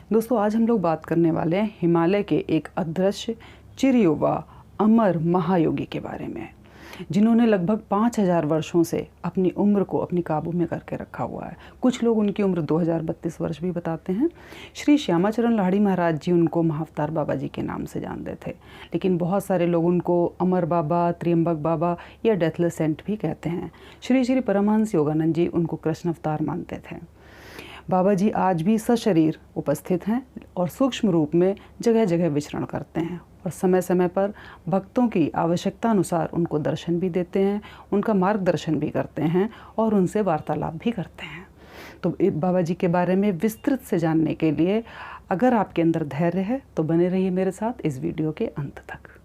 दोस्तों, आज हम लोग बात करने वाले हैं हिमालय के एक अदृश्य चिरयुवा अमर महायोगी के बारे में, जिन्होंने लगभग 5000 वर्षों से अपनी उम्र को अपनी काबू में करके रखा हुआ है। कुछ लोग उनकी उम्र 2032 वर्ष भी बताते हैं। श्री श्यामाचरण लाहिड़ी महाराज जी उनको महाअवतार बाबा जी के नाम से जानते थे, लेकिन बहुत सारे लोग उनको अमर बाबा, त्रियंबक बाबा या डेथलेस सेंट भी कहते हैं। श्री श्री परमहंस योगानंद जी उनको कृष्ण अवतार मानते थे। बाबा जी आज भी सशरीर उपस्थित हैं और सूक्ष्म रूप में जगह जगह विचरण करते हैं और समय समय पर भक्तों की आवश्यकता अनुसार उनको दर्शन भी देते हैं, उनका मार्गदर्शन भी करते हैं और उनसे वार्तालाप भी करते हैं। तो बाबा जी के बारे में विस्तृत से जानने के लिए अगर आपके अंदर धैर्य है तो बने रहिए मेरे साथ इस वीडियो के अंत तक।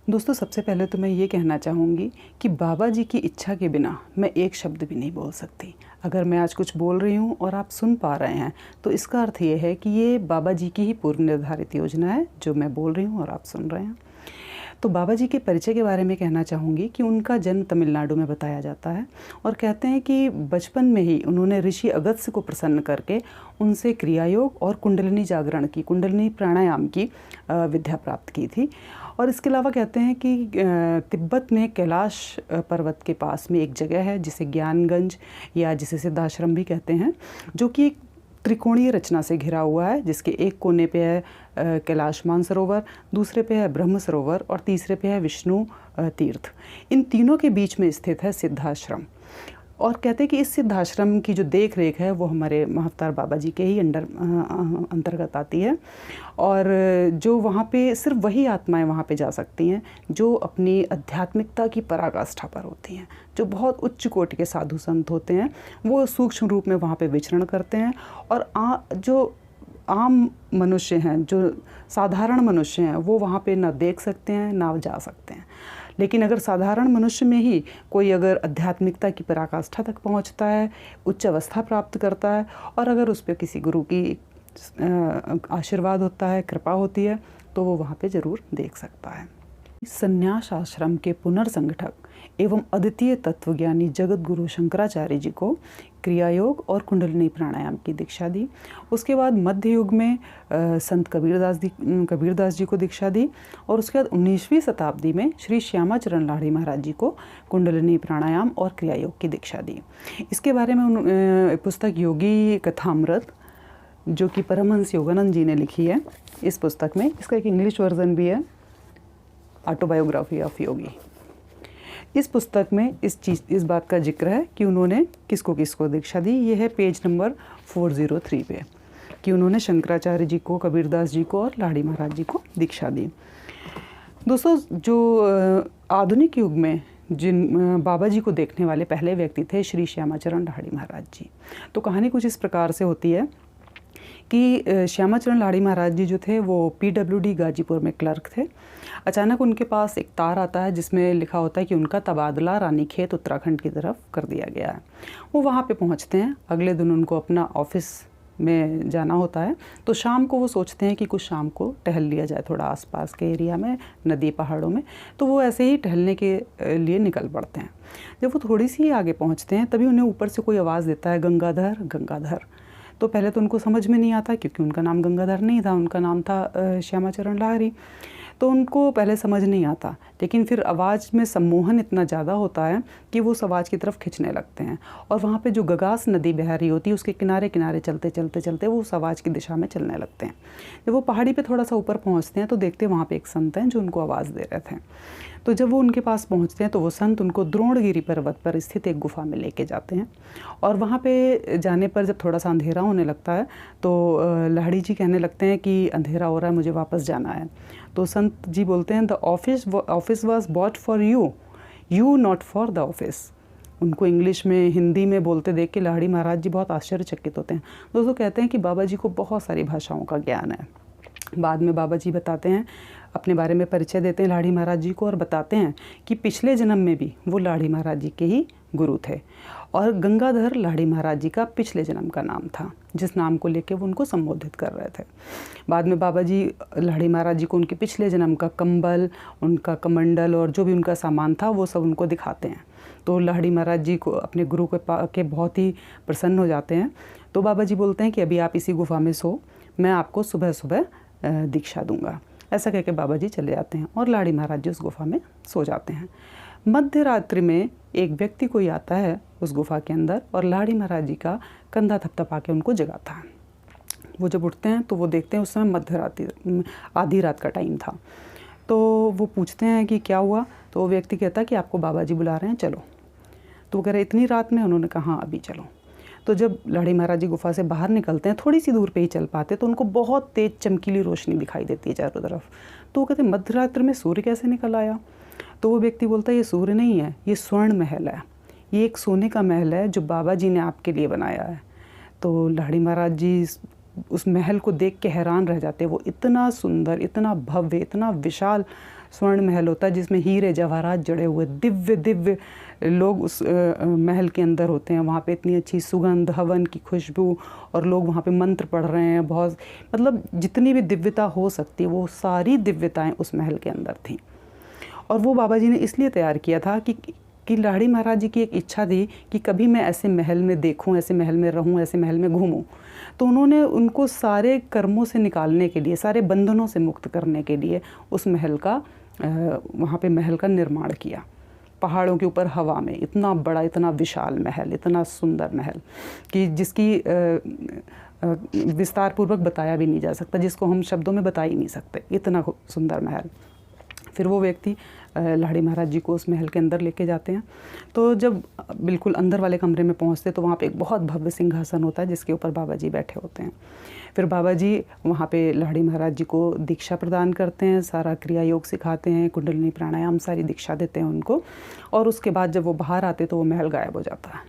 दोस्तों, सबसे पहले तो मैं ये कहना चाहूँगी कि बाबा जी की इच्छा के बिना मैं एक शब्द भी नहीं बोल सकती। अगर मैं आज कुछ बोल रही हूँ और आप सुन पा रहे हैं तो इसका अर्थ ये है कि ये बाबा जी की ही पूर्व निर्धारित योजना है जो मैं बोल रही हूँ और आप सुन रहे हैं। तो बाबा जी के परिचय के बारे में कहना चाहूँगी कि उनका जन्म तमिलनाडु में बताया जाता है और कहते हैं कि बचपन में ही उन्होंने ऋषि अगस्त्य को प्रसन्न करके उनसे क्रियायोग और कुंडलिनी जागरण की, कुंडलिनी प्राणायाम की विद्या प्राप्त की थी। और इसके अलावा कहते हैं कि तिब्बत में कैलाश पर्वत के पास में एक जगह है जिसे ज्ञानगंज या जिसे सिद्धाश्रम भी कहते हैं, जो कि एक त्रिकोणीय रचना से घिरा हुआ है, जिसके एक कोने पे है कैलाश मानसरोवर, दूसरे पे है ब्रह्म सरोवर और तीसरे पे है विष्णु तीर्थ। इन तीनों के बीच में स्थित है सिद्धाश्रम। और कहते हैं कि इस सिद्धाश्रम की जो देख रेख है वो हमारे महाअवतार बाबा जी के ही अंतर्गत आती है और जो वहाँ पे सिर्फ वही आत्माएं वहाँ पे जा सकती हैं जो अपनी आध्यात्मिकता की पराकाष्ठा पर होती हैं। जो बहुत उच्च कोटि के साधु संत होते हैं वो सूक्ष्म रूप में वहाँ पे विचरण करते हैं और जो आम मनुष्य हैं, जो साधारण मनुष्य हैं, वो वहाँ पे ना देख सकते हैं ना जा सकते हैं। लेकिन अगर साधारण मनुष्य में ही कोई अगर आध्यात्मिकता की पराकाष्ठा तक पहुँचता है, उच्च अवस्था प्राप्त करता है और अगर उस पर किसी गुरु की आशीर्वाद होता है, कृपा होती है, तो वो वहाँ पे ज़रूर देख सकता है। संन्यास आश्रम के पुनर्संगठक एवं अद्वितीय तत्वज्ञानी जगत गुरु शंकराचार्य जी को क्रियायोग और कुंडलिनी प्राणायाम की दीक्षा दी। उसके बाद मध्य युग में संत कबीरदास जी को दीक्षा दी और उसके बाद 19वीं शताब्दी में श्री श्यामाचरण लाहिड़ी महाराज जी को कुंडलिनी प्राणायाम और क्रियायोग की दीक्षा दी। इसके बारे में पुस्तक योगी कथामृत, जो कि परमहंस योगानंद जी ने लिखी है, इस पुस्तक में इसका एक इंग्लिश वर्जन भी है, ऑटोबायोग्राफी ऑफ योगी। इस पुस्तक में इस बात का जिक्र है कि उन्होंने किसको किसको दीक्षा दी। ये है पेज नंबर 403 पे कि उन्होंने शंकराचार्य जी को, कबीरदास जी को और लाहिड़ी महाराज जी को दीक्षा दी। दोस्तों, जो आधुनिक युग में जिन बाबा जी को देखने वाले पहले व्यक्ति थे श्री श्यामाचरण लाहिड़ी महाराज जी। तो कहानी कुछ इस प्रकार से होती है कि श्यामाचरण लाहिड़ी महाराज जी जो थे वो PWD गाजीपुर में क्लर्क थे। अचानक उनके पास एक तार आता है जिसमें लिखा होता है कि उनका तबादला रानीखेत उत्तराखंड की तरफ कर दिया गया है। वो वहाँ पे पहुँचते हैं। अगले दिन उनको अपना ऑफिस में जाना होता है, तो शाम को वो सोचते हैं कि कुछ शाम को टहल लिया जाए थोड़ा आसपास के एरिया में, नदी पहाड़ों में। तो वो ऐसे ही टहलने के लिए निकल पड़ते हैं। जब वो थोड़ी सी आगे पहुँचते हैं तभी उन्हें ऊपर से कोई आवाज़ देता है, गंगाधर गंगाधर। तो पहले तो उनको समझ में नहीं आता क्योंकि उनका नाम गंगाधर नहीं था, उनका नाम था श्यामाचरण लाहिड़ी। तो उनको पहले समझ नहीं आता, लेकिन फिर आवाज़ में सम्मोहन इतना ज़्यादा होता है कि वो उस आवाज़ की तरफ खिंचने लगते हैं और वहाँ पे जो गगास नदी बह रही होती है उसके किनारे किनारे चलते चलते चलते वो उस आवाज़ की दिशा में चलने लगते हैं। जब वो पहाड़ी पे थोड़ा सा ऊपर पहुँचते हैं तो देखते हैं वहाँ पे एक संत हैं जो उनको आवाज़ दे रहे थे। तो जब वो उनके पास पहुँचते हैं तो वो संत उनको द्रोणगिरी पर्वत पर स्थित एक गुफा में लेके जाते हैं और वहाँ पे जाने पर जब थोड़ा सा अंधेरा होने लगता है तो लाहिड़ी जी कहने लगते हैं कि अंधेरा हो रहा है, मुझे वापस जाना है। तो संत जी बोलते हैं the office was bought for you not for the office. उनको इंग्लिश में, हिंदी में बोलते देख के लाहिड़ी महाराज जी बहुत आश्चर्यचकित होते हैं। दोस्तों, कहते हैं कि बाबा जी को बहुत सारी भाषाओं का ज्ञान है। बाद में बाबा जी बताते हैं, अपने बारे में परिचय देते हैं लाड़ी महाराज जी को और बताते हैं कि पिछले जन्म में भी वो लाड़ी महाराज जी के ही गुरु थे और गंगाधर लाड़ी महाराज जी का पिछले जन्म का नाम था, जिस नाम को लेके वो उनको संबोधित कर रहे थे। बाद में बाबा जी लाड़ी महाराज जी को उनके पिछले जन्म का कंबल, उनका कमंडल और जो भी उनका सामान था वो सब उनको दिखाते हैं। तो लाड़ी महाराज जी को अपने गुरु के बहुत ही प्रसन्न हो जाते हैं। तो बाबा जी बोलते हैं कि अभी आप इसी गुफा में सो, मैं आपको सुबह सुबह दीक्षा दूंगा। ऐसा कह के बाबा जी चले जाते हैं और लाड़ी महाराज जी उस गुफा में सो जाते हैं। मध्य रात्रि में एक व्यक्ति कोई आता है उस गुफा के अंदर और लाड़ी महाराज जी का कंधा थपथपा के उनको जगाता है। वो जब उठते हैं तो वो देखते हैं उस समय मध्य रात्रि, आधी रात का टाइम था। तो वो पूछते हैं कि क्या हुआ। तो वो व्यक्ति कहता है कि आपको बाबा जी बुला रहे हैं, चलो। तो वो कह रहे इतनी रात में? उन्होंने कहा हाँ अभी चलो। तो जब लाड़ी महाराज जी गुफा से बाहर निकलते हैं, थोड़ी सी दूर पे ही चल पाते, तो उनको बहुत तेज़ चमकीली रोशनी दिखाई देती है चारों तरफ। तो वो कहते हैं मध्य रात्रि में सूर्य कैसे निकल आया? तो वो व्यक्ति बोलता है ये सूर्य नहीं है, ये स्वर्ण महल है, ये एक सोने का महल है जो बाबा जी ने आपके लिए बनाया है। तो लाड़ी महाराज जी उस महल को देख के हैरान रह जाते हैं। वो इतना सुंदर, इतना भव्य, इतना विशाल स्वर्ण महल होता है जिसमें हीरे जवाहरात जड़े हुए दिव्य दिव्य लोग उस महल के अंदर होते हैं। वहाँ पे इतनी अच्छी सुगंध, हवन की खुशबू और लोग वहाँ पे मंत्र पढ़ रहे हैं। बहुत मतलब जितनी भी दिव्यता हो सकती है वो सारी दिव्यताएं उस महल के अंदर थीं। और वो बाबा जी ने इसलिए तैयार किया था कि लाड़ी महाराज जी की एक इच्छा थी कि कभी मैं ऐसे महल में देखूं, ऐसे महल में रहूं, ऐसे महल में घूमूं। तो उन्होंने उनको सारे कर्मों से निकालने के लिए, सारे बंधनों से मुक्त करने के लिए उस महल का वहाँ पे महल का निर्माण किया। पहाड़ों के ऊपर हवा में इतना बड़ा, इतना विशाल महल, इतना सुंदर महल कि जिसकी विस्तार पूर्वक बताया भी नहीं जा सकता, जिसको हम शब्दों में बता ही नहीं सकते, इतना सुंदर महल। फिर वो व्यक्ति लाड़ी महाराज जी को उस महल के अंदर लेके जाते हैं। तो जब बिल्कुल अंदर वाले कमरे में पहुंचते तो वहाँ पे एक बहुत भव्य सिंहासन होता है जिसके ऊपर बाबा जी बैठे होते हैं। फिर बाबा जी वहाँ पे लाड़ी महाराज जी को दीक्षा प्रदान करते हैं, सारा क्रिया योग सिखाते हैं, कुंडलिनी प्राणायाम सारी दीक्षा देते हैं उनको। और उसके बाद जब वो बाहर आते तो वो महल गायब हो जाता है।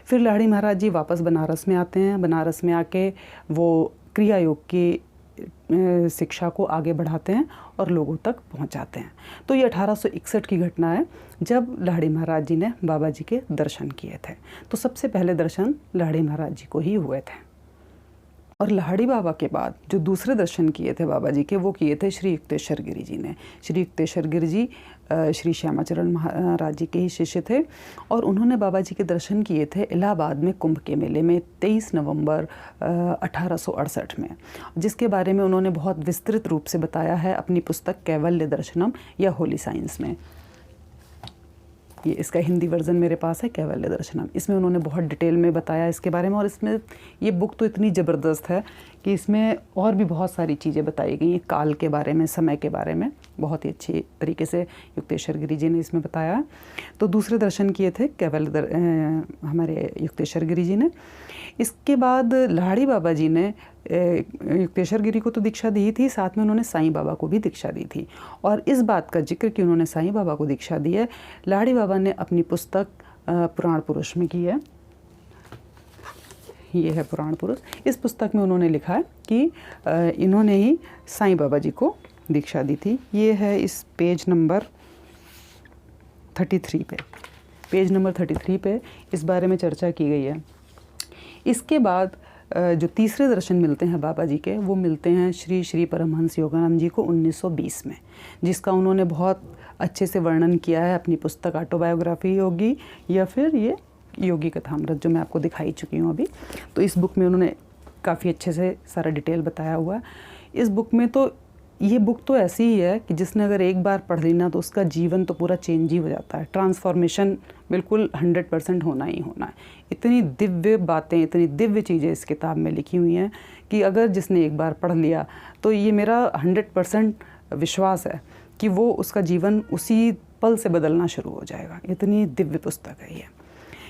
फिर लाड़ी महाराज जी वापस बनारस में आते हैं। बनारस में आके वो क्रिया योग की शिक्षा को आगे बढ़ाते हैं और लोगों तक पहुंचाते हैं। तो ये 1861 की घटना है जब लाड़ी महाराज जी ने बाबा जी के दर्शन किए थे। तो सबसे पहले दर्शन लाड़ी महाराज जी को ही हुए थे। और लाड़ी बाबा के बाद जो दूसरे दर्शन किए थे बाबा जी के, वो किए थे श्री युक्तेश्वर गिरी जी ने। श्री युक्तेश्वर गिरी जी श्री श्यामाचरण महाराज जी के ही शिष्य थे और उन्होंने बाबा जी के दर्शन किए थे इलाहाबाद में कुंभ के मेले में 23 नवंबर 1868 में, जिसके बारे में उन्होंने बहुत विस्तृत रूप से बताया है अपनी पुस्तक कैवल्य दर्शनम या होली साइंस में। ये इसका हिंदी वर्जन मेरे पास है, कैवल्य दर्शनम। इसमें उन्होंने बहुत डिटेल में बताया इसके बारे में। और इसमें ये बुक तो इतनी ज़बरदस्त है कि इसमें और भी बहुत सारी चीज़ें बताई गई हैं, काल के बारे में, समय के बारे में, बहुत ही अच्छी तरीके से युक्तेश्वर गिरी जी ने इसमें बताया। तो दूसरे दर्शन किए थे हमारे युक्तेश्वर गिरी जी ने। इसके बाद लाड़ी बाबा जी ने युक्तेश्वर गिरी को तो दीक्षा दी थी, साथ में उन्होंने साईं बाबा को भी दीक्षा दी थी। और इस बात का जिक्र कि उन्होंने साईं बाबा को दीक्षा दी है, लाड़ी बाबा ने अपनी पुस्तक पुराण पुरुष में की है। ये है पुराण पुरुष। इस पुस्तक में उन्होंने लिखा है कि इन्होंने ही साईं बाबा जी को दीक्षा दी थी। ये है इस पेज नंबर 33 पे, पेज नंबर 33 पे इस बारे में चर्चा की गई है। इसके बाद जो तीसरे दर्शन मिलते हैं बाबा जी के, वो मिलते हैं श्री श्री परमहंस योगानंद जी को 1920 में, जिसका उन्होंने बहुत अच्छे से वर्णन किया है अपनी पुस्तक ऑटोबायोग्राफी योगी या फिर ये योगी कथामृत जो मैं आपको दिखाई चुकी हूँ अभी। तो इस बुक में उन्होंने काफ़ी अच्छे से सारा डिटेल बताया हुआ है। इस बुक में तो ये बुक तो ऐसी ही है कि जिसने अगर एक बार पढ़ ली ना तो उसका जीवन तो पूरा चेंज ही हो जाता है। ट्रांसफॉर्मेशन बिल्कुल 100% होना ही होना है। इतनी दिव्य बातें, इतनी दिव्य चीज़ें इस किताब में लिखी हुई हैं कि अगर जिसने एक बार पढ़ लिया तो ये मेरा 100% विश्वास है कि वो उसका जीवन उसी पल से बदलना शुरू हो जाएगा। इतनी दिव्य पुस्तक है ये।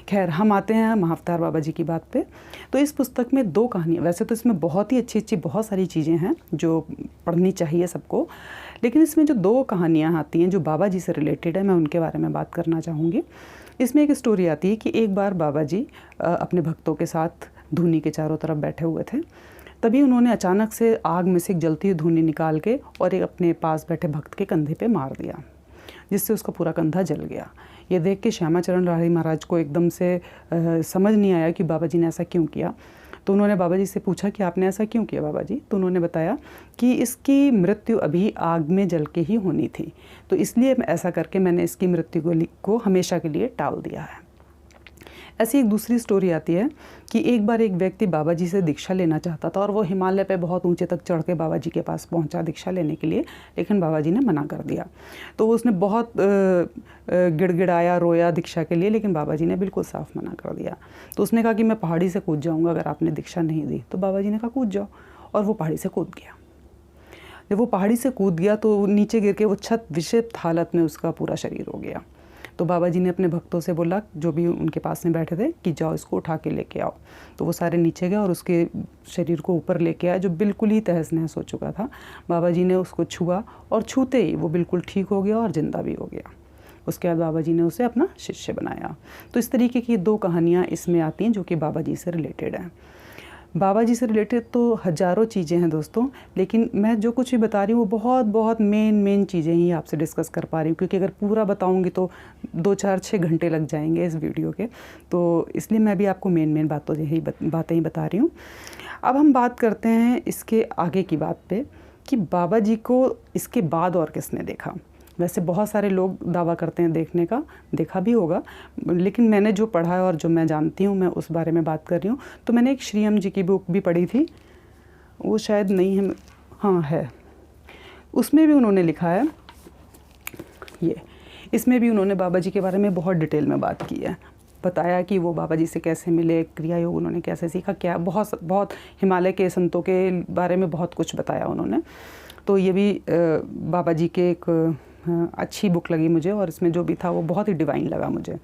खैर, हम आते हैं महाअवतार बाबा जी की बात पे। तो इस पुस्तक में 2 कहानियाँ, वैसे तो इसमें बहुत ही अच्छी अच्छी बहुत सारी चीज़ें हैं जो पढ़नी चाहिए सबको, लेकिन इसमें जो 2 कहानियाँ आती हैं जो बाबा जी से रिलेटेड है, मैं उनके बारे में बात करना चाहूँगी। इसमें एक स्टोरी आती है कि एक बार बाबा जी अपने भक्तों के साथ धूनी के चारों तरफ बैठे हुए थे। तभी उन्होंने अचानक से आग में से एक जलती हुई धूनी निकाल के और एक अपने पास बैठे भक्त के कंधे पे मार दिया, जिससे उसका पूरा कंधा जल गया। ये देख के श्यामाचरण राही महाराज को एकदम से समझ नहीं आया कि बाबा जी ने ऐसा क्यों किया। तो उन्होंने बाबा जी से पूछा कि आपने ऐसा क्यों किया बाबा जी? तो उन्होंने बताया कि इसकी मृत्यु अभी आग में जल के ही होनी थी, तो इसलिए ऐसा करके मैंने इसकी मृत्यु को हमेशा के लिए टाल दिया है। ऐसी एक दूसरी स्टोरी आती है कि एक बार एक व्यक्ति बाबा जी से दीक्षा लेना चाहता था और वो हिमालय पे बहुत ऊंचे तक चढ़ के बाबा जी के पास पहुंचा दीक्षा लेने के लिए, लेकिन बाबा जी ने मना कर दिया। तो उसने बहुत गिड़गिड़ाया, रोया दीक्षा के लिए, लेकिन बाबा जी ने बिल्कुल साफ मना कर दिया। तो उसने कहा कि मैं पहाड़ी से कूद जाऊँगा अगर आपने दीक्षा नहीं दी। तो बाबा जी ने कहा कूद जाओ, और वो पहाड़ी से कूद गया। जब वो पहाड़ी से कूद गया तो नीचे गिर के वो छत विक्षिप्त हालत में उसका पूरा शरीर हो गया। तो बाबा जी ने अपने भक्तों से बोला, जो भी उनके पास में बैठे थे, कि जाओ इसको उठा के लेके आओ। तो वो सारे नीचे गए और उसके शरीर को ऊपर लेके आए, जो बिल्कुल ही तहस नहस हो चुका था। बाबा जी ने उसको छुआ और छूते ही वो बिल्कुल ठीक हो गया और ज़िंदा भी हो गया। उसके बाद बाबा जी ने उसे अपना शिष्य बनाया। तो इस तरीके की 2 कहानियाँ इसमें आती हैं जो कि बाबा जी से रिलेटेड हैं। बाबा जी से रिलेटेड तो हज़ारों चीज़ें हैं दोस्तों, लेकिन मैं जो कुछ भी बता रही हूँ वो बहुत मेन चीज़ें ही आपसे डिस्कस कर पा रही हूँ, क्योंकि अगर पूरा बताऊँगी तो 2, 4, 6 घंटे लग जाएंगे इस वीडियो के। तो इसलिए मैं भी आपको मेन बातें ही बता रही हूँ। अब हम बात करते हैं इसके आगे की बात पे कि बाबा जी को इसके बाद और किसने देखा। वैसे बहुत सारे लोग दावा करते हैं देखने का, देखा भी होगा, लेकिन मैंने जो पढ़ा है और जो मैं जानती हूँ मैं उस बारे में बात कर रही हूँ। तो मैंने एक श्री अम जी की बुक भी पढ़ी थी, वो शायद नहीं है, हाँ है, उसमें भी उन्होंने लिखा है इसमें भी उन्होंने बाबा जी के बारे में बहुत डिटेल में बात की है, बताया कि वो बाबा जी से कैसे मिले, क्रिया योग उन्होंने कैसे सीखा, क्या बहुत हिमालय के संतों के बारे में बहुत कुछ बताया उन्होंने। तो ये भी बाबा जी के एक अच्छी बुक लगी मुझे, और इसमें जो भी था वो बहुत ही डिवाइन लगा मुझे।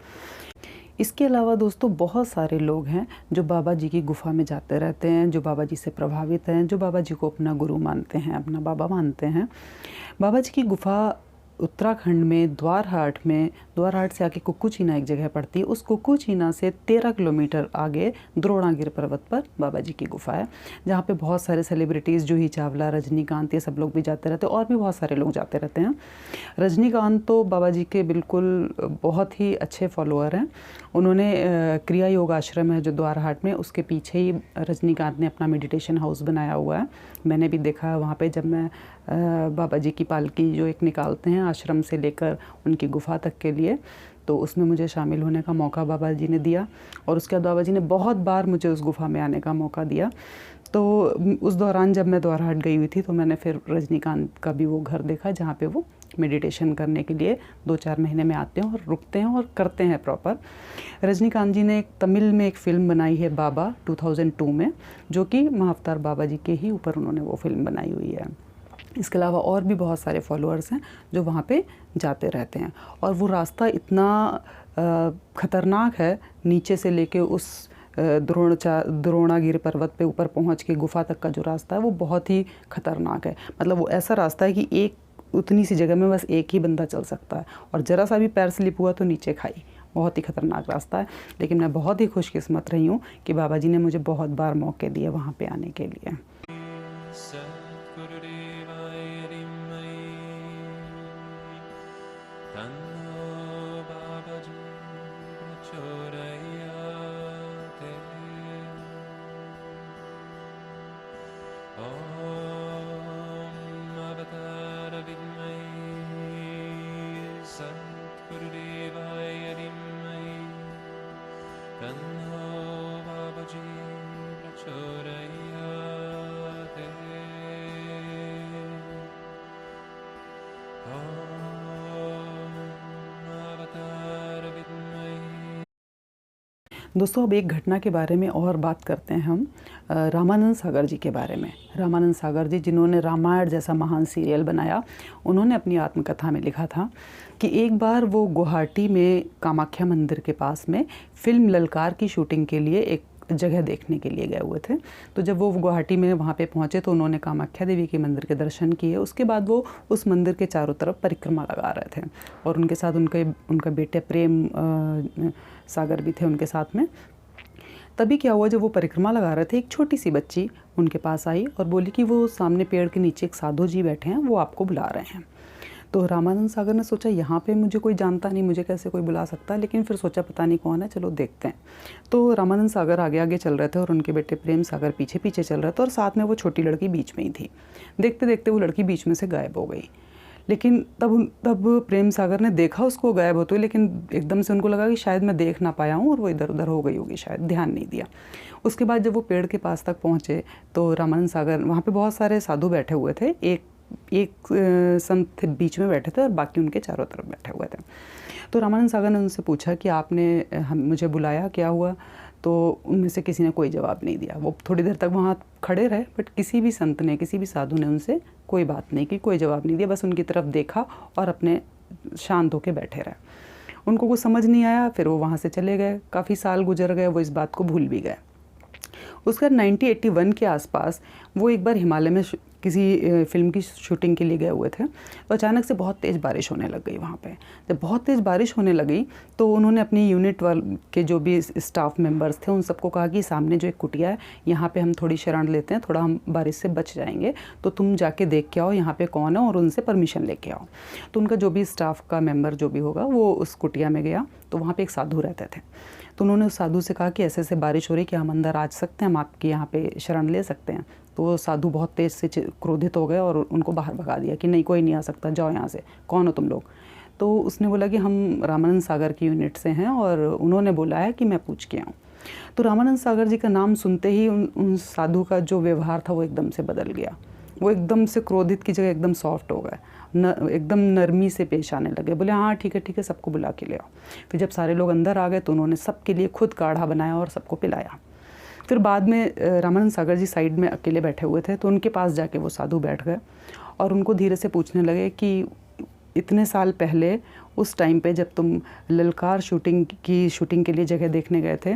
इसके अलावा दोस्तों बहुत सारे लोग हैं जो बाबा जी की गुफ़ा में जाते रहते हैं, जो बाबा जी से प्रभावित हैं, जो बाबा जी को अपना गुरु मानते हैं, अपना बाबा मानते हैं। बाबा जी की गुफ़ा उत्तराखंड में द्वारहाट से आके कुक्कू-चीना एक जगह पड़ती है। उस कुक्कू-चीना से 13 किलोमीटर आगे द्रोणागिरी पर्वत पर बाबा जी की गुफ़ा है, जहाँ पे बहुत सारे सेलिब्रिटीज़, जूही चावला, रजनीकांत, ये सब लोग भी जाते रहते हैं, और भी बहुत सारे लोग जाते रहते हैं। रजनीकांत तो बाबा जी के बिल्कुल बहुत ही अच्छे फॉलोअर हैं। उन्होंने क्रिया योग आश्रम है जो द्वारहाट में, उसके पीछे ही रजनीकांत ने अपना मेडिटेशन हाउस बनाया हुआ है। मैंने भी देखा है वहाँ पे, जब मैं बाबा जी की पालकी जो एक निकालते हैं आश्रम से लेकर उनकी गुफ़ा तक के लिए, तो उसमें मुझे शामिल होने का मौका बाबा जी ने दिया, और उसके बाद बाबा जी ने बहुत बार मुझे उस गुफ़ा में आने का मौका दिया। तो उस दौरान जब मैं द्वारहाट गई हुई थी तो मैंने फिर रजनीकांत का भी वो घर देखा, जहाँ पे वो मेडिटेशन करने के लिए 2-4 महीने में आते हैं और रुकते हैं और करते हैं प्रॉपर। रजनीकांत जी ने एक तमिल में एक फ़िल्म बनाई है बाबा 2002 में, जो कि महाअवतार बाबा जी के ही ऊपर उन्होंने वो फ़िल्म बनाई हुई है। इसके अलावा और भी बहुत सारे फॉलोअर्स हैं जो वहाँ पे जाते रहते हैं, और वो रास्ता इतना ख़तरनाक है, नीचे से लेके उस द्रोणागिरी पर्वत पे ऊपर पहुँच के गुफ़ा तक का जो रास्ता है वो बहुत ही ख़तरनाक है। मतलब वो ऐसा रास्ता है कि एक उतनी सी जगह में बस एक ही बंदा चल सकता है, और ज़रा सा भी पैर स्लिप हुआ तो नीचे खाई। बहुत ही ख़तरनाक रास्ता है, लेकिन मैं बहुत ही खुशकिस्मत रही हूँ कि बाबा जी ने मुझे बहुत बार मौके दिए वहाँ पे आने के लिए। दोस्तों अब एक घटना के बारे में और बात करते हैं हम, रामानंद सागर जी के बारे में। रामानंद सागर जी, जिन्होंने रामायण जैसा महान सीरियल बनाया, उन्होंने अपनी आत्मकथा में लिखा था कि एक बार वो गुवाहाटी में कामाख्या मंदिर के पास में फिल्म ललकार की शूटिंग के लिए एक जगह देखने के लिए गए हुए थे। तो जब वो गुवाहाटी में वहाँ पे पहुँचे तो उन्होंने कामाख्या देवी के मंदिर के दर्शन किए। उसके बाद वो उस मंदिर के चारों तरफ परिक्रमा लगा रहे थे, और उनके साथ उनका बेटे प्रेम सागर भी थे उनके साथ में। तभी क्या हुआ, जब वो परिक्रमा लगा रहे थे, एक छोटी सी बच्ची उनके पास आई और बोली कि वो सामने पेड़ के नीचे एक साधु जी बैठे हैं, वो आपको बुला रहे हैं। तो रामानंद सागर ने सोचा यहाँ पे मुझे कोई जानता नहीं, मुझे कैसे कोई बुला सकता है, लेकिन फिर सोचा पता नहीं कौन है, चलो देखते हैं। तो रामानंद सागर आगे आगे चल रहे थे और उनके बेटे प्रेम सागर पीछे पीछे चल रहे थे और साथ में वो छोटी लड़की बीच में ही थी। देखते देखते वो लड़की बीच में से गायब हो गई। लेकिन तब प्रेम सागर ने देखा उसको गायब होते हुए, लेकिन एकदम से उनको लगा कि शायद मैं देख ना पाया हूँ और वो इधर उधर हो गई होगी, शायद ध्यान नहीं दिया। उसके बाद जब वो पेड़ के पास तक पहुँचे तो रामानंद सागर, वहाँ पे बहुत सारे साधु बैठे हुए थे, एक संत बीच में बैठे थे और बाकी उनके चारों तरफ बैठे हुए थे। तो रामानंद सागर ने उनसे पूछा कि आपने मुझे बुलाया, क्या हुआ? तो उनमें से किसी ने कोई जवाब नहीं दिया। वो थोड़ी देर तक वहाँ खड़े रहे, बट किसी भी संत ने, किसी भी साधु ने उनसे कोई बात नहीं की, कोई जवाब नहीं दिया, बस उनकी तरफ देखा और अपने शांत होकर बैठे रहे। उनको कुछ समझ नहीं आया, फिर वो वहाँ से चले गए। काफ़ी साल गुजर गए, वो इस बात को भूल भी गए। उसके बाद 1981 के आसपास वो एक बार हिमालय में किसी फिल्म की शूटिंग के लिए गए हुए थे, तो अचानक से बहुत तेज़ बारिश होने लग गई वहाँ पे। जब बहुत तेज़ बारिश होने लगी तो उन्होंने अपनी यूनिट के जो भी स्टाफ मेंबर्स थे उन सबको कहा कि सामने जो एक कुटिया है, यहाँ पे हम थोड़ी शरण लेते हैं, थोड़ा हम बारिश से बच जाएंगे, तो तुम जाके देख के आओ यहाँ पे कौन है और उनसे परमिशन लेके आओ। तो उनका जो भी स्टाफ का मेम्बर जो भी होगा वो उस कुटिया में गया, तो वहाँ पर एक साधु रहते थे। तो उन्होंने उस साधु से कहा कि ऐसे ऐसे बारिश हो रही, कि हम अंदर आ सकते हैं, हम आपके यहाँ पे शरण ले सकते हैं? तो वो साधु बहुत तेज़ से क्रोधित हो गए और उनको बाहर भगा दिया कि नहीं, कोई नहीं आ सकता, जाओ यहाँ से, कौन हो तुम लोग? तो उसने बोला कि हम रामानंद सागर की यूनिट से हैं और उन्होंने बोला है कि मैं पूछ के आऊँ। तो रामानंद सागर जी का नाम सुनते ही उन साधु का जो व्यवहार था वो एकदम से बदल गया। वो एकदम से क्रोधित की जगह एकदम सॉफ्ट हो गए, एकदम नरमी से पेश आने लगे। बोले हाँ ठीक है, सबको बुला के ले आओ। फिर जब सारे लोग अंदर आ गए तो उन्होंने सबके लिए खुद काढ़ा बनाया और सबको पिलाया। फिर बाद में रामानंद सागर जी साइड में अकेले बैठे हुए थे, तो उनके पास जाके वो साधु बैठ गए और उनको धीरे से पूछने लगे कि इतने साल पहले उस टाइम पे जब तुम ललकार शूटिंग के लिए जगह देखने गए थे,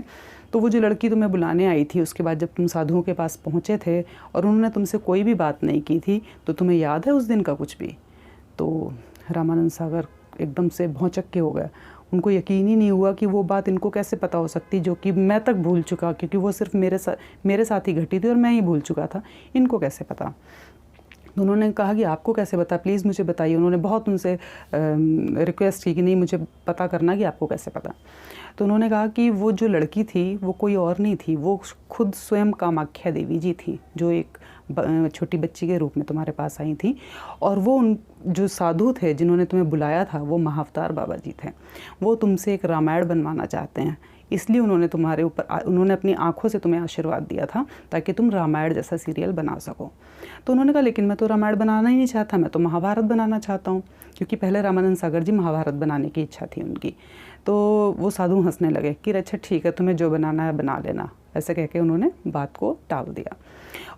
तो वो जो लड़की तुम्हें बुलाने आई थी, उसके बाद जब तुम साधुओं के पास पहुँचे थे और उन्होंने तुमसे कोई भी बात नहीं की थी, तो तुम्हें याद है उस दिन का कुछ भी? तो रामानंद सागर एकदम से भौंचक के हो गए। उनको यकीन ही नहीं हुआ कि वो बात इनको कैसे पता हो सकती, जो कि मैं तक भूल चुका, क्योंकि वो सिर्फ मेरे साथ ही घटी थी और मैं ही भूल चुका था, इनको कैसे पता? तो उन्होंने कहा कि आपको कैसे पता, प्लीज़ मुझे बताइए। उन्होंने बहुत उनसे रिक्वेस्ट की कि नहीं, मुझे पता करना कि आपको कैसे पता। तो उन्होंने कहा कि वो जो लड़की थी वो कोई और नहीं थी, वो खुद स्वयं कामाख्या देवी जी थी, जो एक छोटी बच्ची के रूप में तुम्हारे पास आई थी। और वो उन जो साधु थे जिन्होंने तुम्हें बुलाया था, वो महाअवतार बाबा जी थे। वो तुमसे एक रामायण बनवाना चाहते हैं, इसलिए उन्होंने अपनी आंखों से तुम्हें आशीर्वाद दिया था ताकि तुम रामायण जैसा सीरियल बना सको। तो उन्होंने कहा लेकिन मैं तो रामायण बनाना ही नहीं चाहता, मैं तो महाभारत बनाना चाहता हूँ, क्योंकि पहले रामानंद सागर जी महाभारत बनाने की इच्छा थी उनकी। तो वो साधु हंसने लगे कि अच्छा ठीक है, तुम्हें जो बनाना है बना लेना, ऐसे कह के उन्होंने बात को टाल दिया।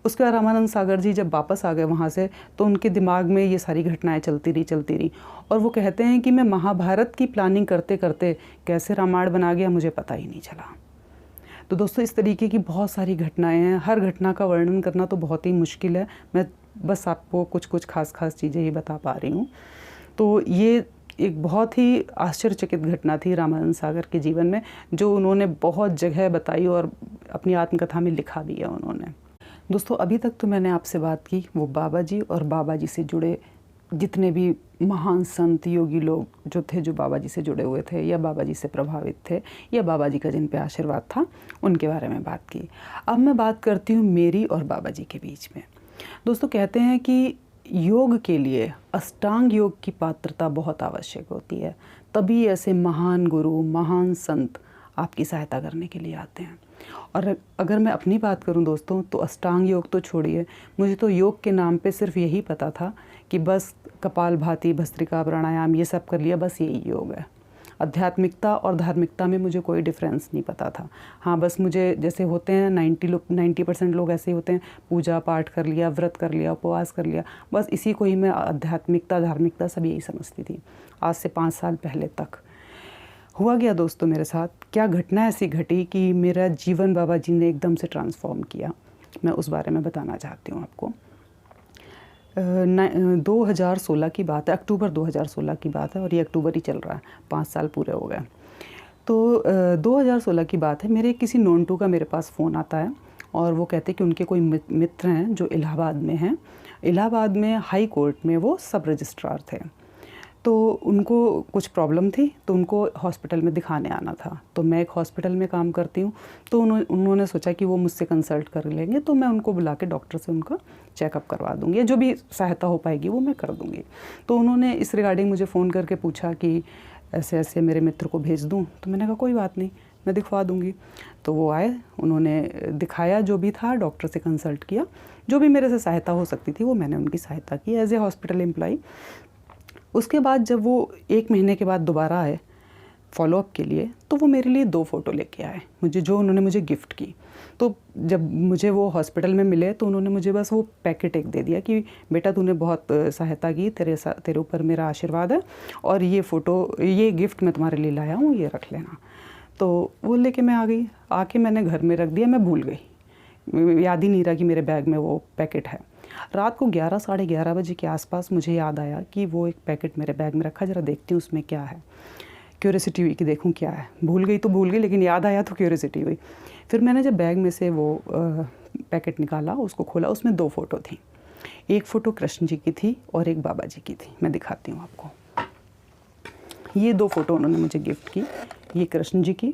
उसके बाद रामानंद सागर जी जब वापस आ गए वहाँ से, तो उनके दिमाग में ये सारी घटनाएं चलती रही और वो कहते हैं कि मैं महाभारत की प्लानिंग करते करते कैसे रामायण बना गया मुझे पता ही नहीं चला। तो दोस्तों इस तरीके की बहुत सारी घटनाएं हैं, हर घटना का वर्णन करना तो बहुत ही मुश्किल है, मैं बस आपको कुछ खास चीज़ें ही बता पा रही हूँ। तो ये एक बहुत ही आश्चर्यचकित घटना थी रामानंद सागर के जीवन में, जो उन्होंने बहुत जगह बताई और अपनी आत्मकथा में लिखा भी है उन्होंने। दोस्तों अभी तक तो मैंने आपसे बात की वो बाबा जी और बाबा जी से जुड़े जितने भी महान संत योगी लोग जो थे, जो बाबा जी से जुड़े हुए थे या बाबा जी से प्रभावित थे या बाबा जी का जिन पे आशीर्वाद था, उनके बारे में बात की। अब मैं बात करती हूँ मेरी और बाबा जी के बीच में। दोस्तों कहते हैं कि योग के लिए अष्टांग योग की पात्रता बहुत आवश्यक होती है, तभी ऐसे महान गुरु, महान संत आपकी सहायता करने के लिए आते हैं। और अगर मैं अपनी बात करूं दोस्तों, तो अष्टांग योग तो छोड़िए, मुझे तो योग के नाम पे सिर्फ यही पता था कि बस कपालभाति, भस्त्रिका, प्राणायाम ये सब कर लिया, बस यही योग है। आध्यात्मिकता और धार्मिकता में मुझे कोई डिफरेंस नहीं पता था। हाँ बस मुझे जैसे होते हैं 90% लोग ऐसे ही होते हैं, पूजा पाठ कर लिया, व्रत कर लिया, उपवास कर लिया, बस इसी को ही मैं आध्यात्मिकता, धार्मिकता सब यही समझती थी। आज से 5 साल पहले तक हुआ गया दोस्तों मेरे साथ, क्या घटना ऐसी घटी कि मेरा जीवन बाबा जी ने एकदम से ट्रांसफॉर्म किया। मैं उस बारे में बताना चाहती हूँ आपको। 2016 की बात है, अक्टूबर 2016 की बात है और ये अक्टूबर ही चल रहा है, 5 साल पूरे हो गए। तो 2016 की बात है, मेरे किसी नोन टू का मेरे पास फ़ोन आता है और वो कहते हैं कि उनके कोई मित्र हैं जो इलाहाबाद में हैं। इलाहाबाद में हाई कोर्ट में वो सब रजिस्ट्रार थे। तो उनको कुछ प्रॉब्लम थी, तो उनको हॉस्पिटल में दिखाने आना था। तो मैं एक हॉस्पिटल में काम करती हूँ, तो उन्होंने सोचा कि वो मुझसे कंसल्ट कर लेंगे, तो मैं उनको बुला के डॉक्टर से उनका चेकअप करवा दूँगी, या जो भी सहायता हो पाएगी वो मैं कर दूँगी। तो उन्होंने इस रिगार्डिंग मुझे फ़ोन करके पूछा कि ऐसे ऐसे मेरे मित्र को भेज दूँ। तो मैंने कहा कोई बात नहीं, मैं दिखवा दूँगी। तो वो आए, उन्होंने दिखाया, जो भी था डॉक्टर से कंसल्ट किया, जो भी मेरे से सहायता हो सकती थी वो मैंने उनकी सहायता की एज ए हॉस्पिटल एम्प्लॉई। उसके बाद जब वो 1 महीने के बाद दोबारा आए फॉलोअप के लिए, तो वो मेरे लिए 2 फ़ोटो लेके आए, जो उन्होंने मुझे गिफ्ट की। तो जब मुझे वो हॉस्पिटल में मिले तो उन्होंने मुझे बस वो पैकेट एक दे दिया कि बेटा तूने बहुत सहायता की, तेरे ऊपर मेरा आशीर्वाद है, और ये फ़ोटो, ये गिफ्ट मैं तुम्हारे लिए लाया हूँ, ये रख लेना। तो वो लेके मैं आ गई। आके मैंने घर में रख दिया, मैं भूल गई, याद ही नहीं रहा कि मेरे बैग में वो पैकेट है। रात को 11 साढ़े 11 बजे के आसपास मुझे याद आया कि वो एक पैकेट मेरे बैग में रखा, ज़रा देखती हूँ उसमें क्या है। क्यूरियोसिटी हुई कि देखूँ क्या है। भूल गई तो भूल गई, लेकिन याद आया तो क्यूरियोसिटी हुई। फिर मैंने जब बैग में से वो पैकेट निकाला, उसको खोला, उसमें 2 फ़ोटो थी। एक फ़ोटो कृष्ण जी की थी और एक बाबा जी की थी। मैं दिखाती हूँ आपको। ये 2 फ़ोटो उन्होंने मुझे गिफ्ट की, ये कृष्ण जी की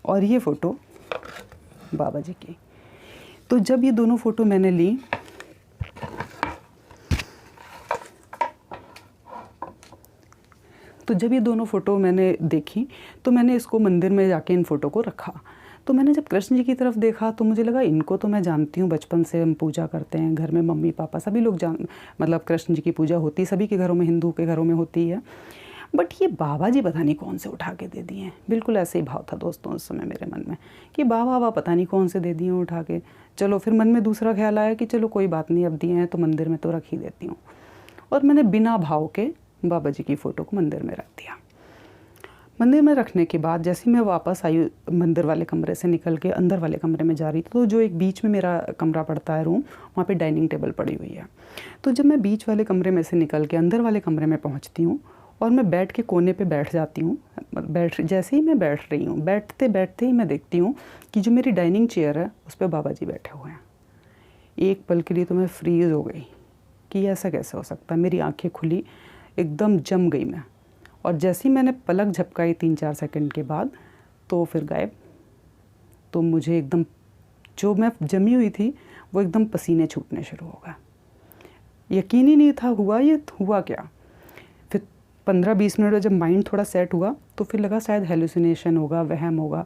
और ये फ़ोटो बाबा जी की। तो जब ये दोनों फ़ोटो मैंने ली, तो जब ये दोनों फ़ोटो मैंने देखी, तो मैंने इसको मंदिर में जाके इन फ़ोटो को रखा। तो मैंने जब कृष्ण जी की तरफ देखा तो मुझे लगा इनको तो मैं जानती हूँ, बचपन से हम पूजा करते हैं घर में, मम्मी पापा सभी लोग मतलब कृष्ण जी की पूजा होती है, सभी के घरों में, हिंदू के घरों में होती है। बट ये बाबा जी पता नहीं कौन से उठा के दे दिए हैं। बिल्कुल ऐसे ही भाव था दोस्तों उस समय मेरे मन में कि बाबा पता नहीं कौन से दे दिए उठा के। चलो फिर मन में दूसरा ख्याल आया कि चलो कोई बात नहीं, अब दिए हैं तो मंदिर में तो रख ही देती हूँ। और मैंने बिना भाव के बाबा जी की फ़ोटो को मंदिर में रख दिया। मंदिर में रखने के बाद जैसे ही मैं वापस आई, मंदिर वाले कमरे से निकल के अंदर वाले कमरे में जा रही थी, तो जो एक बीच में मेरा कमरा पड़ता है रूम, वहाँ पे डाइनिंग टेबल पड़ी हुई है। तो जब मैं बीच वाले कमरे में से निकल के अंदर वाले कमरे में पहुँचती हूँ और मैं बेड के कोने पे बैठ जाती हूँ, जैसे ही मैं बैठ रही हूँ, बैठते बैठते ही मैं देखती हूँ कि जो मेरी डाइनिंग चेयर है उस पर बाबा जी बैठे हुए हैं। एक पल के लिए तो मैं फ्रीज़ हो गई कि ऐसा कैसे हो सकता है। मेरी आँखें खुली, एकदम जम गई मैं, और जैसे ही मैंने पलक झपकाई 3-4 सेकंड के बाद, तो फिर गायब। तो मुझे एकदम, जो मैं जमी हुई थी वो एकदम पसीने छूटने शुरू हो गए। यकीन ही नहीं था ये हुआ क्या। फिर 15-20 मिनट में जब माइंड थोड़ा सेट हुआ तो फिर लगा शायद हेलुसिनेशन होगा, वहम होगा।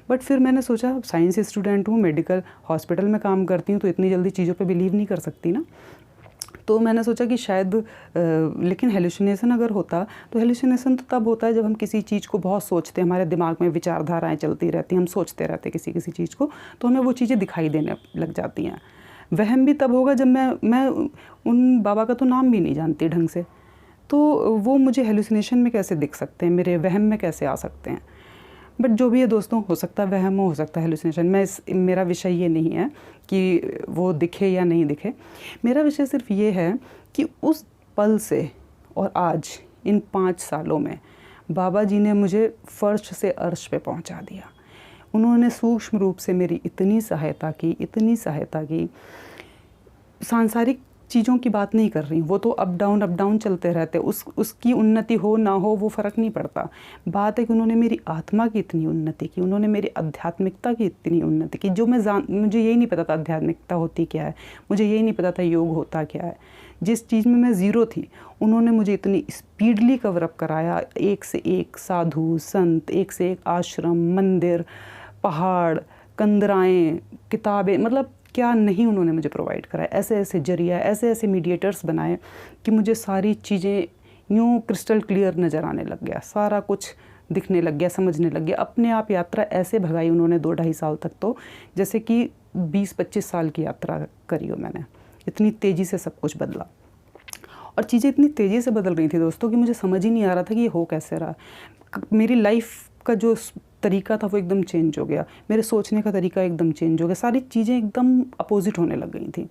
बट फिर मैंने सोचा साइंस स्टूडेंट हूँ, मेडिकल हॉस्पिटल में काम करती हूँ, तो इतनी जल्दी चीज़ों पे बिलीव नहीं कर सकती ना। तो मैंने सोचा कि शायद लेकिन हेलुसिनेशन अगर होता तो हेलुसिनेशन तो तब होता है जब हम किसी चीज़ को बहुत सोचते हैं, हमारे दिमाग में विचारधाराएं चलती रहती हैं, हम सोचते रहते हैं किसी चीज़ को, तो हमें वो चीज़ें दिखाई देने लग जाती हैं। वहम भी तब होगा जब मैं उन बाबा का तो नाम भी नहीं जानती ढंग से, तो वो मुझे हेलुसिनेशन में कैसे दिख सकते हैं, मेरे वहम में कैसे आ सकते हैं। बट जो भी है दोस्तों, हो सकता है वहम हो सकता है हेलुसिनेशन। मेरा विषय ये नहीं है कि वो दिखे या नहीं दिखे। मेरा विषय सिर्फ ये है कि उस पल से और आज इन 5 सालों में बाबा जी ने मुझे फर्श से अर्श पे पहुंचा दिया। उन्होंने सूक्ष्म रूप से मेरी इतनी सहायता की। सांसारिक चीज़ों की बात नहीं कर रही हूँ, वो तो अप डाउन चलते रहते, उसकी उन्नति हो ना हो वो फ़र्क नहीं पड़ता। बात है कि उन्होंने मेरी आत्मा की इतनी उन्नति की, उन्होंने मेरी आध्यात्मिकता की इतनी उन्नति की, जो मुझे यही नहीं पता था आध्यात्मिकता होती क्या है, मुझे यही नहीं पता था योग होता क्या है। जिस चीज़ में मैं ज़ीरो थी, उन्होंने मुझे इतनी स्पीडली कवर अप कराया। एक से एक साधु संत, एक से एक आश्रम, मंदिर, पहाड़, कंदराएँ, किताबें, मतलब क्या नहीं उन्होंने मुझे प्रोवाइड कराया। ऐसे ऐसे जरिया, ऐसे ऐसे मीडिएटर्स बनाए कि मुझे सारी चीज़ें यूँ क्रिस्टल क्लियर नज़र आने लग गया, सारा कुछ दिखने लग गया, समझने लग गया। अपने आप यात्रा ऐसे भगाई उन्होंने 2-2.5 साल तक, तो जैसे कि 20-25 साल की यात्रा करी हो मैंने। इतनी तेज़ी से सब कुछ बदला, और चीज़ें इतनी तेज़ी से बदल रही थी दोस्तों कि मुझे समझ ही नहीं आ रहा था कि ये हो कैसे रहा। मेरी लाइफ का जो तरीका था वो एकदम चेंज हो गया, मेरे सोचने का तरीका एकदम चेंज हो गया, सारी चीज़ें एकदम अपोजिट होने लग गई थी।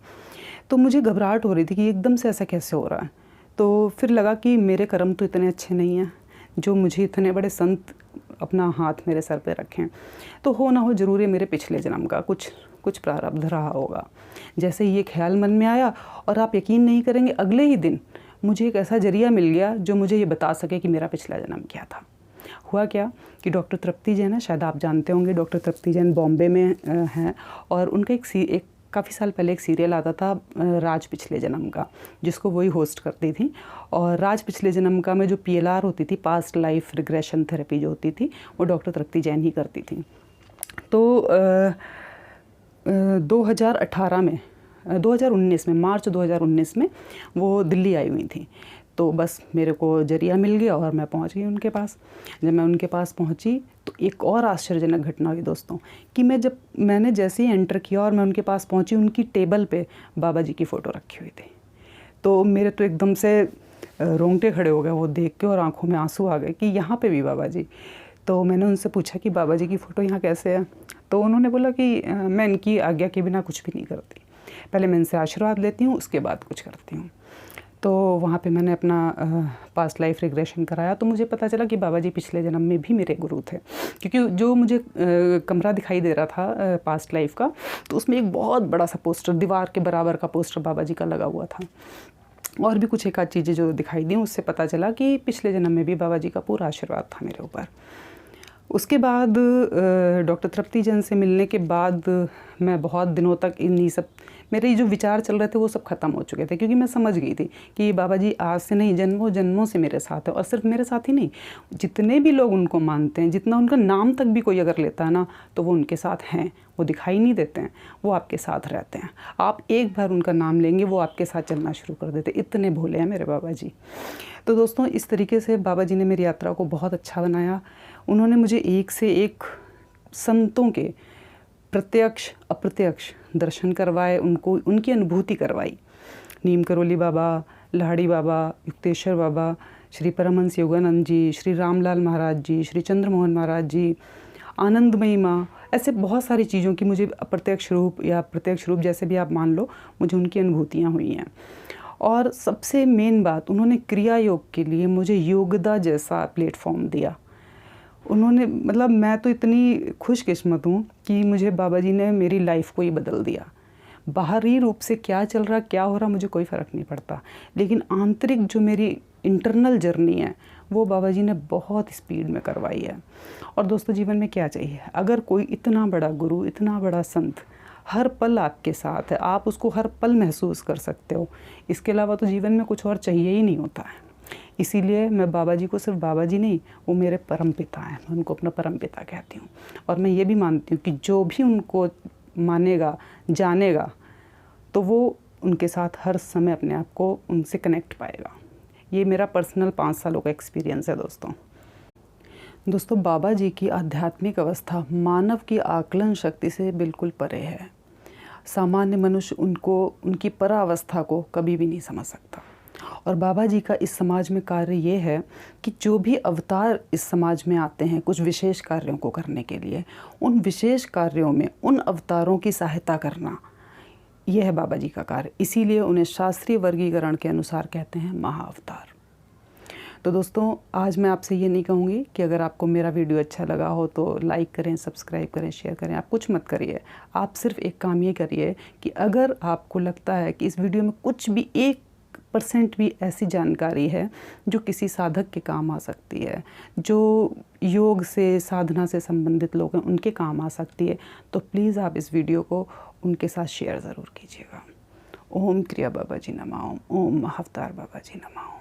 तो मुझे घबराहट हो रही थी कि एकदम से ऐसा कैसे हो रहा है। तो फिर लगा कि मेरे कर्म तो इतने अच्छे नहीं हैं जो मुझे इतने बड़े संत अपना हाथ मेरे सर पे रखें। तो हो ना हो ज़रूर ये मेरे पिछले जन्म का कुछ प्रारब्ध रहा होगा। जैसे ये ख्याल मन में आया और आप यकीन नहीं करेंगे, अगले ही दिन मुझे एक ऐसा जरिया मिल गया जो मुझे ये बता सके कि मेरा पिछला जन्म क्या था। हुआ क्या कि डॉक्टर तृप्ति जैन है, शायद आप जानते होंगे, डॉक्टर तृप्ति जैन बॉम्बे में हैं, और उनका एक काफ़ी साल पहले एक सीरियल आता था राज पिछले जन्म का, जिसको वही होस्ट करती थी। और राज पिछले जन्म का में जो PLR होती थी, पास्ट लाइफ रिग्रेशन थेरेपी जो होती थी, वो डॉक्टर तृप्ति जैन ही करती थी। तो 2019 में, मार्च 2019 में वो दिल्ली आई हुई थी। तो बस मेरे को जरिया मिल गया और मैं पहुंच गई उनके पास। जब मैं उनके पास पहुंची तो एक और आश्चर्यजनक घटना हुई दोस्तों, कि मैंने जैसे ही एंटर किया और मैं उनके पास पहुंची, उनकी टेबल पे बाबा जी की फ़ोटो रखी हुई थी। तो मेरे तो एकदम से रोंगटे खड़े हो गए वो देख के, और आंखों में आंसू आ गए कि यहाँ पे भी बाबा जी। तो मैंने उनसे पूछा कि बाबा जी की फ़ोटो यहाँ कैसे है? तो उन्होंने बोला कि मैं इनकी आज्ञा के बिना कुछ भी नहीं करती, पहले मैं इनसे आशीर्वाद लेती हूँ, उसके बाद कुछ करती हूँ। तो वहाँ पे मैंने अपना पास्ट लाइफ रिग्रेशन कराया, तो मुझे पता चला कि बाबा जी पिछले जन्म में भी मेरे गुरु थे। क्योंकि जो मुझे कमरा दिखाई दे रहा था पास्ट लाइफ का, तो उसमें एक बहुत बड़ा सा पोस्टर, दीवार के बराबर का पोस्टर बाबा जी का लगा हुआ था। और भी कुछ एक आध चीज़ें जो दिखाई दी, उससे पता चला कि पिछले जन्म में भी बाबा जी का पूरा आशीर्वाद था मेरे ऊपर। उसके बाद डॉक्टर तृप्ति जैन से मिलने के बाद मैं बहुत दिनों तक इन्हीं सब, मेरे जो विचार चल रहे थे वो सब ख़त्म हो चुके थे, क्योंकि मैं समझ गई थी कि बाबा जी आज से नहीं, जन्मों जन्मों से मेरे साथ है। और सिर्फ मेरे साथ ही नहीं, जितने भी लोग उनको मानते हैं, जितना उनका नाम तक भी कोई अगर लेता है ना, तो वो उनके साथ हैं। वो दिखाई नहीं देते हैं, वो आपके साथ रहते हैं। आप एक बार उनका नाम लेंगे, वो आपके साथ चलना शुरू कर देते। इतने भोले हैं मेरे बाबा जी। तो दोस्तों, इस तरीके से बाबा जी ने मेरी यात्रा को बहुत अच्छा बनाया। उन्होंने मुझे एक से एक संतों के प्रत्यक्ष अप्रत्यक्ष दर्शन करवाए, उनकी अनुभूति करवाई। नीम करोली बाबा, लाड़ी बाबा, युक्तेश्वर बाबा, श्री परमहंस योगानंद जी, श्री रामलाल महाराज जी, श्री चंद्रमोहन महाराज जी, आनंदमयी माँ, ऐसे बहुत सारी चीज़ों की मुझे अप्रत्यक्ष रूप या प्रत्यक्ष रूप, जैसे भी आप मान लो, मुझे उनकी अनुभूतियाँ हुई हैं। और सबसे मेन बात, उन्होंने क्रिया योग के लिए मुझे योगदा जैसा प्लेटफॉर्म दिया। उन्होंने, मतलब मैं तो इतनी खुशकिस्मत हूँ कि मुझे बाबा जी ने मेरी लाइफ को ही बदल दिया। बाहरी रूप से क्या चल रहा, क्या हो रहा, मुझे कोई फ़र्क नहीं पड़ता, लेकिन आंतरिक जो मेरी इंटरनल जर्नी है, वो बाबा जी ने बहुत स्पीड में करवाई है। और दोस्तों, जीवन में क्या चाहिए? अगर कोई इतना बड़ा गुरु, इतना बड़ा संत हर पल आपके साथ है, आप उसको हर पल महसूस कर सकते हो, इसके अलावा तो जीवन में कुछ और चाहिए ही नहीं होता है। इसीलिए मैं बाबा जी को सिर्फ बाबा जी नहीं, वो मेरे परम पिता हैं, मैं उनको अपना परम पिता कहती हूँ। और मैं ये भी मानती हूँ कि जो भी उनको मानेगा, जानेगा, तो वो उनके साथ हर समय अपने आप को उनसे कनेक्ट पाएगा। ये मेरा पर्सनल 5 सालों का एक्सपीरियंस है दोस्तों, बाबा जी की आध्यात्मिक अवस्था मानव की आकलन शक्ति से बिल्कुल परे है। सामान्य मनुष्य उनकी परावस्था को कभी भी नहीं समझ सकता। और बाबा जी का इस समाज में कार्य ये है कि जो भी अवतार इस समाज में आते हैं कुछ विशेष कार्यों को करने के लिए, उन विशेष कार्यों में उन अवतारों की सहायता करना, यह है बाबा जी का कार्य। इसीलिए उन्हें शास्त्रीय वर्गीकरण के अनुसार कहते हैं महाअवतार। तो दोस्तों, आज मैं आपसे ये नहीं कहूँगी कि अगर आपको मेरा वीडियो अच्छा लगा हो तो लाइक करें, सब्सक्राइब करें, शेयर करें। आप कुछ मत करिए। आप सिर्फ एक काम ये करिए कि अगर आपको लगता है कि इस वीडियो में कुछ भी 1% भी ऐसी जानकारी है जो किसी साधक के काम आ सकती है, जो योग से, साधना से संबंधित लोग हैं, उनके काम आ सकती है, तो प्लीज़ आप इस वीडियो को उनके साथ शेयर ज़रूर कीजिएगा। ओम क्रिया बाबा जी नमः ओम, ओम महाअवतार बाबा जी नमः ओम।